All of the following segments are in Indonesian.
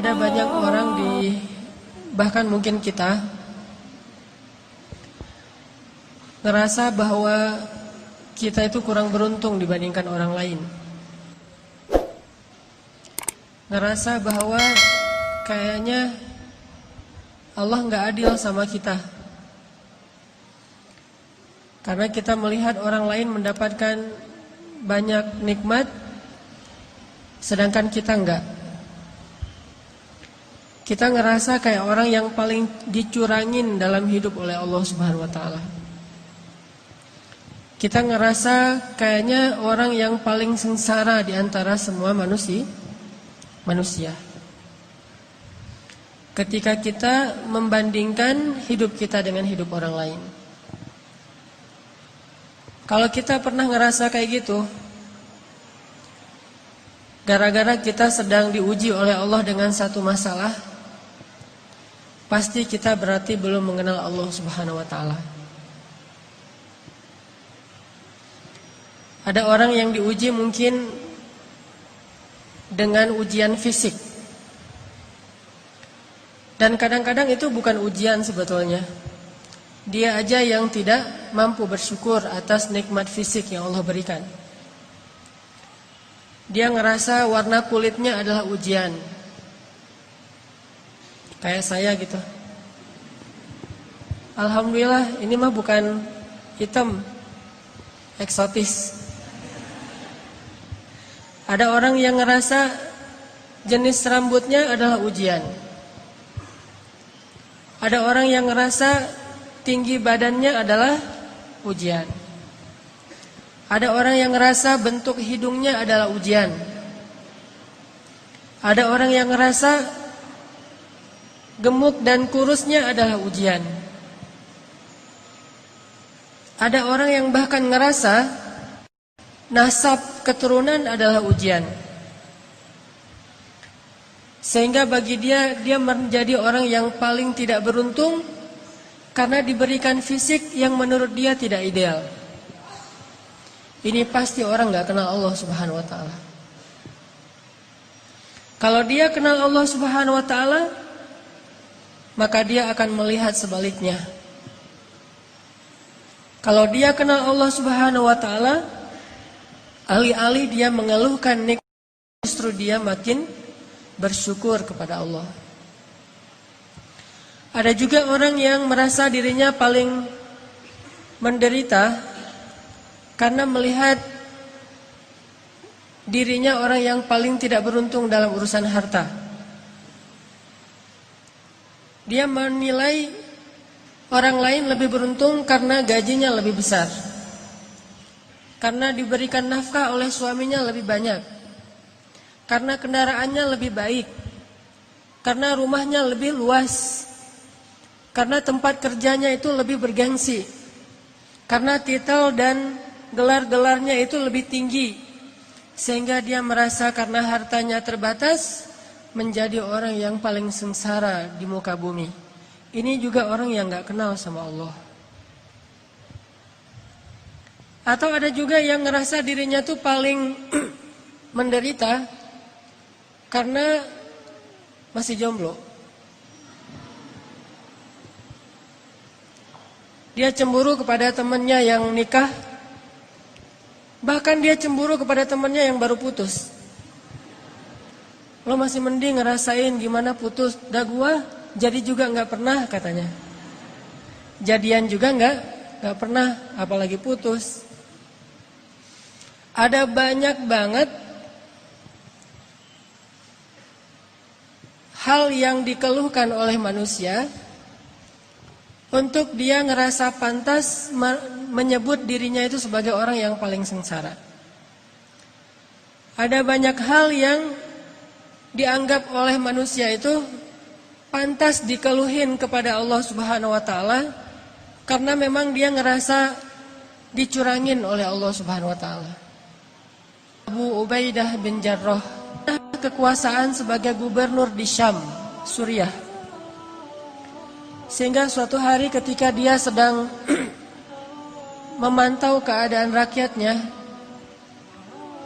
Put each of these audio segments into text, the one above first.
Ada banyak orang bahkan mungkin kita ngerasa bahwa kita itu kurang beruntung dibandingkan orang lain. Ngerasa bahwa kayaknya Allah nggak adil sama kita. Karena kita melihat orang lain mendapatkan banyak nikmat, sedangkan kita enggak. Kita ngerasa kayak orang yang paling dicurangin dalam hidup oleh Allah Subhanahu wa taala. Kita ngerasa kayaknya orang yang paling sengsara di antara semua manusia. Ketika kita membandingkan hidup kita dengan hidup orang lain. Kalau kita pernah ngerasa kayak gitu, gara-gara kita sedang diuji oleh Allah dengan satu masalah, pasti kita berarti belum mengenal Allah Subhanahu wa taala. Ada orang yang diuji mungkin dengan ujian fisik. Dan kadang-kadang itu bukan ujian sebetulnya. Dia aja yang tidak mampu bersyukur atas nikmat fisik yang Allah berikan. Dia ngerasa warna kulitnya adalah ujian. Kayak saya gitu. Alhamdulillah ini mah bukan hitam, eksotis. Ada orang yang ngerasa jenis rambutnya adalah ujian. Ada orang yang ngerasa tinggi badannya adalah ujian. Ada orang yang ngerasa bentuk hidungnya adalah ujian. Ada orang yang ngerasa gemuk dan kurusnya adalah ujian. Ada orang yang bahkan ngerasa nasab keturunan adalah ujian. Sehingga bagi dia menjadi orang yang paling tidak beruntung karena diberikan fisik yang menurut dia tidak ideal. Ini pasti orang gak kenal Allah Subhanahu wa ta'ala. Kalau dia kenal Allah Subhanahu wa ta'ala, maka dia akan melihat sebaliknya. Kalau dia kenal Allah Subhanahu wa ta'ala, alih-alih dia mengeluhkan nikmat, justru dia makin bersyukur kepada Allah. Ada juga orang yang merasa dirinya paling menderita karena melihat dirinya orang yang paling tidak beruntung dalam urusan harta. Dia menilai orang lain lebih beruntung karena gajinya lebih besar, karena diberikan nafkah oleh suaminya lebih banyak, karena kendaraannya lebih baik, karena rumahnya lebih luas, karena tempat kerjanya itu lebih bergengsi, karena titel dan gelar-gelarnya itu lebih tinggi, sehingga dia merasa karena hartanya terbatas menjadi orang yang paling sengsara di muka bumi. Ini juga orang yang gak kenal sama Allah. Atau ada juga yang ngerasa dirinya tuh paling menderita karena masih jomblo. Dia cemburu kepada temannya yang nikah. Bahkan dia cemburu kepada temannya yang baru putus. Lo masih mending ngerasain gimana putus. Dah gua jadi juga gak pernah katanya. Jadian juga gak pernah, apalagi putus. Ada banyak banget hal yang dikeluhkan oleh manusia untuk dia ngerasa pantas menyebut dirinya itu sebagai orang yang paling sengsara. Ada banyak hal yang dianggap oleh manusia itu pantas dikeluhin kepada Allah Subhanahu wa taala karena memang dia ngerasa dicurangin oleh Allah Subhanahu wa taala. Abu Ubaidah bin Jarrah kekuasaan sebagai gubernur di Syam, Suriah. Sehingga suatu hari ketika dia sedang memantau keadaan rakyatnya,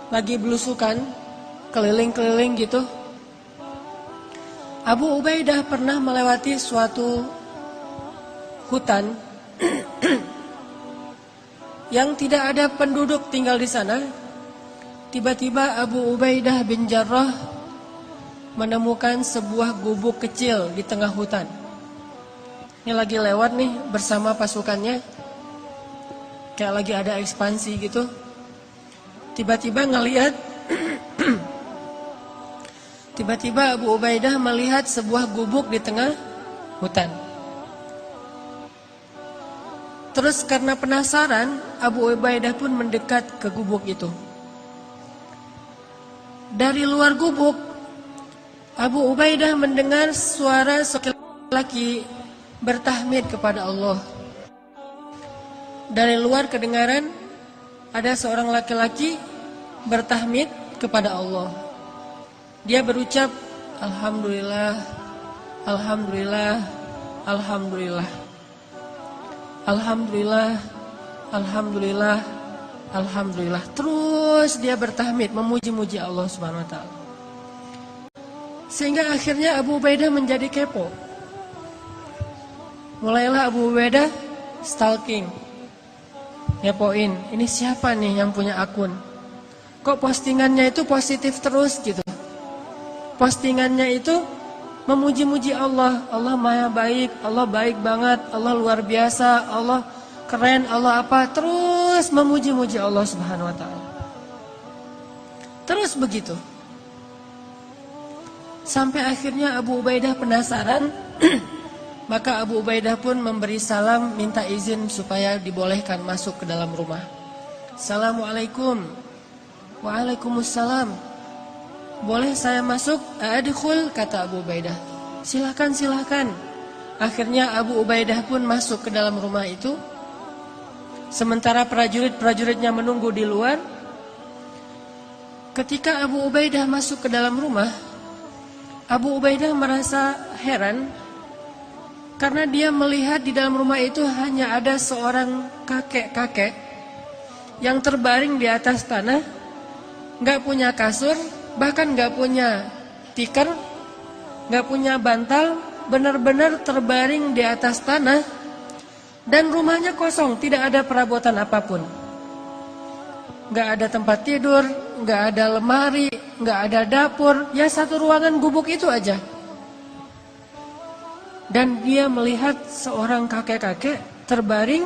lagi belusukan, keliling-keliling gitu, Abu Ubaidah pernah melewati suatu hutan yang tidak ada penduduk tinggal di sana. Tiba-tiba Abu Ubaidah bin Jarrah menemukan sebuah gubuk kecil di tengah hutan. Ini lagi lewat nih bersama pasukannya, kayak lagi ada ekspansi gitu. Tiba-tiba ngelihat tiba-tiba Abu Ubaidah melihat sebuah gubuk di tengah hutan. Terus karena penasaran, Abu Ubaidah pun mendekat ke gubuk itu. Dari luar gubuk, Abu Ubaidah mendengar suara seorang laki bertahmid kepada Allah. Dari luar kedengaran ada seorang laki-laki bertahmid kepada Allah. Dia berucap, Alhamdulillah, Alhamdulillah, Alhamdulillah, Alhamdulillah, Alhamdulillah, Alhamdulillah. Terus dia bertahmid, memuji-muji Allah Subhanahu wa taala. Sehingga akhirnya Abu Ubaidah menjadi kepo. Mulailah Abu Ubaidah stalking, ngepoin, ini siapa nih yang punya akun? Kok postingannya itu positif terus gitu? Postingannya itu memuji-muji Allah. Allah maha baik, Allah baik banget, Allah luar biasa, Allah keren, Allah apa. Terus memuji-muji Allah Subhanahu wa taala. Terus begitu. Sampai akhirnya Abu Ubaidah penasaran. Maka Abu Ubaidah pun memberi salam, minta izin supaya dibolehkan masuk ke dalam rumah. Assalamualaikum. Waalaikumsalam. Boleh saya masuk? Adkhul, kata Abu Ubaidah. Silakan, silakan. Akhirnya Abu Ubaidah pun masuk ke dalam rumah itu. Sementara prajurit-prajuritnya menunggu di luar. Ketika Abu Ubaidah masuk ke dalam rumah, Abu Ubaidah merasa heran karena dia melihat di dalam rumah itu hanya ada seorang kakek-kakek yang terbaring di atas tanah, nggak punya kasur, bahkan nggak punya tikar, nggak punya bantal, benar-benar terbaring di atas tanah, dan rumahnya kosong, tidak ada perabotan apapun, nggak ada tempat tidur, nggak ada lemari, nggak ada dapur, ya satu ruangan gubuk itu aja. Dan dia melihat seorang kakek-kakek terbaring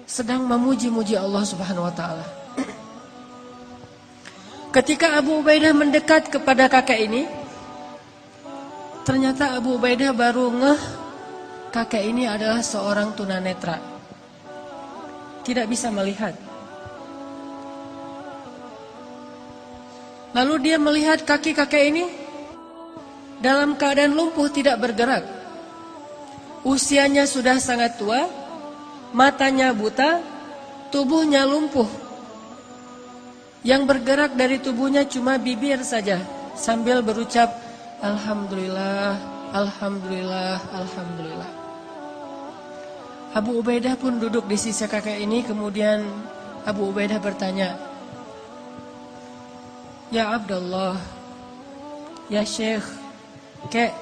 sedang memuji-muji Allah Subhanahu wa taala. Ketika Abu Ubaidah mendekat kepada kakek ini, ternyata Abu Ubaidah baru ngeh kakek ini adalah seorang tunanetra. Tidak bisa melihat. Lalu dia melihat kaki kakek ini dalam keadaan lumpuh, tidak bergerak. Usianya sudah sangat tua, matanya buta, tubuhnya lumpuh. Yang bergerak dari tubuhnya cuma bibir saja, sambil berucap, Alhamdulillah, Alhamdulillah, Alhamdulillah. Abu Ubaidah pun duduk di sisi kakek ini, kemudian Abu Ubaidah bertanya, Ya Abdullah, Ya Syekh, Kek,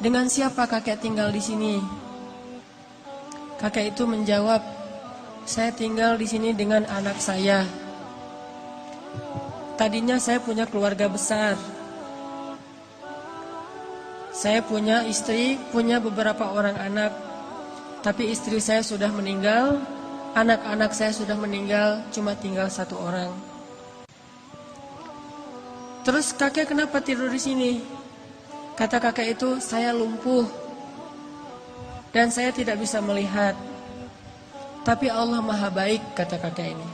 dengan siapa kakek tinggal di sini? Kakek itu menjawab, saya tinggal di sini dengan anak saya. Tadinya saya punya keluarga besar. Saya punya istri, punya beberapa orang anak. Tapi istri saya sudah meninggal, anak-anak saya sudah meninggal, cuma tinggal satu orang. Terus kakek kenapa tidur di sini? Kata kakek itu, saya lumpuh dan saya tidak bisa melihat. Tapi Allah maha baik, kata kakek ini.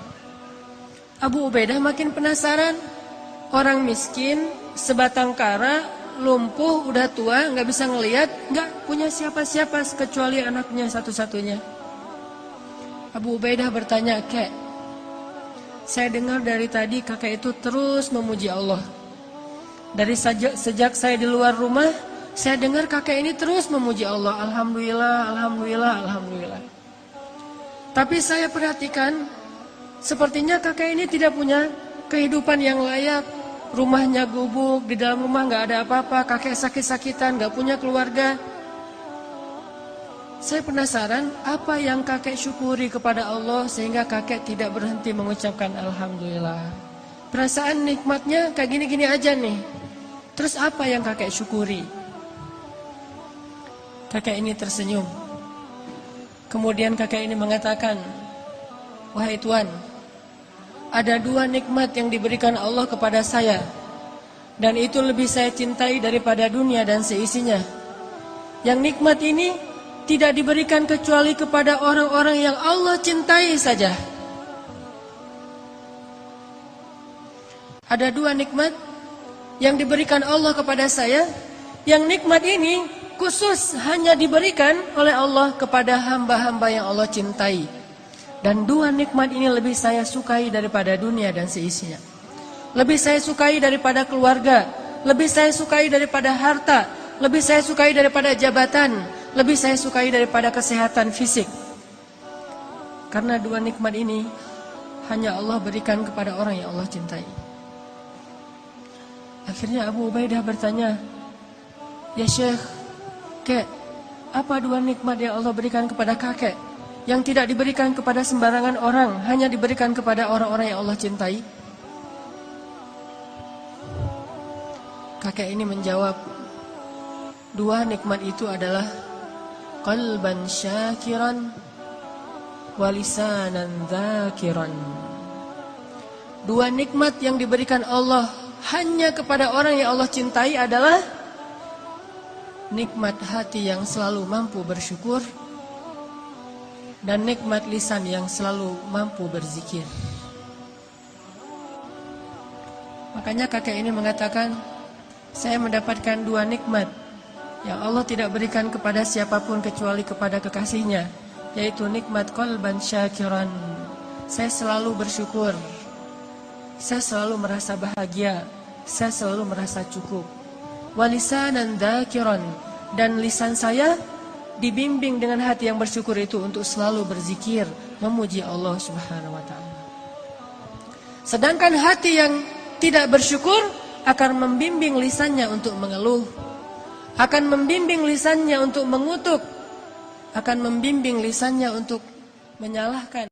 Abu Ubaidah makin penasaran. Orang miskin, sebatang kara, lumpuh, udah tua, gak bisa ngelihat, gak punya siapa-siapa kecuali anaknya satu-satunya. Abu Ubaidah bertanya, Kek, saya dengar dari tadi kakek itu terus memuji Allah. Dari sejak saya di luar rumah, saya dengar kakek ini terus memuji Allah. Alhamdulillah, Alhamdulillah, Alhamdulillah. Tapi saya perhatikan, sepertinya kakek ini tidak punya kehidupan yang layak. rumahnya gubuk, di dalam rumah nggak ada apa-apa, kakek sakit-sakitan, nggak punya keluarga. Saya penasaran apa yang kakek syukuri kepada Allah sehingga kakek tidak berhenti mengucapkan Alhamdulillah. Perasaan nikmatnya kayak gini-gini aja nih. Terus apa yang kakek syukuri? Kakek ini tersenyum. Kemudian kakek ini mengatakan, wahai Tuhan, ada 2 nikmat yang diberikan Allah kepada saya, dan itu lebih saya cintai daripada dunia dan seisinya. Yang nikmat ini tidak diberikan kecuali kepada orang-orang yang Allah cintai saja. Ada 2 nikmat yang diberikan Allah kepada saya, yang nikmat ini khusus hanya diberikan oleh Allah kepada hamba-hamba yang Allah cintai. Dan 2 nikmat ini lebih saya sukai daripada dunia dan seisinya. Lebih saya sukai daripada keluarga, lebih saya sukai daripada harta, lebih saya sukai daripada jabatan, lebih saya sukai daripada kesehatan fisik. Karena 2 nikmat ini hanya Allah berikan kepada orang yang Allah cintai. Akhirnya Abu Ubaidah bertanya, ya Syekh, Kek, apa 2 nikmat yang Allah berikan kepada kakek yang tidak diberikan kepada sembarangan orang, hanya diberikan kepada orang-orang yang Allah cintai? Kakek ini menjawab, 2 nikmat itu adalah qalban syakiran wa lisanan dzakiran. 2 nikmat yang diberikan Allah hanya kepada orang yang Allah cintai adalah nikmat hati yang selalu mampu bersyukur dan nikmat lisan yang selalu mampu berzikir. Makanya kakek ini mengatakan, saya mendapatkan 2 nikmat yang Allah tidak berikan kepada siapapun kecuali kepada kekasihnya, yaitu nikmat qalban syakiran. Saya selalu bersyukur, saya selalu merasa bahagia, saya selalu merasa cukup. Walisanan dzakiran, dan lisan saya dibimbing dengan hati yang bersyukur itu untuk selalu berzikir, memuji Allah Subhanahu wa taala. Sedangkan hati yang tidak bersyukur akan membimbing lisannya untuk mengeluh, akan membimbing lisannya untuk mengutuk, akan membimbing lisannya untuk menyalahkan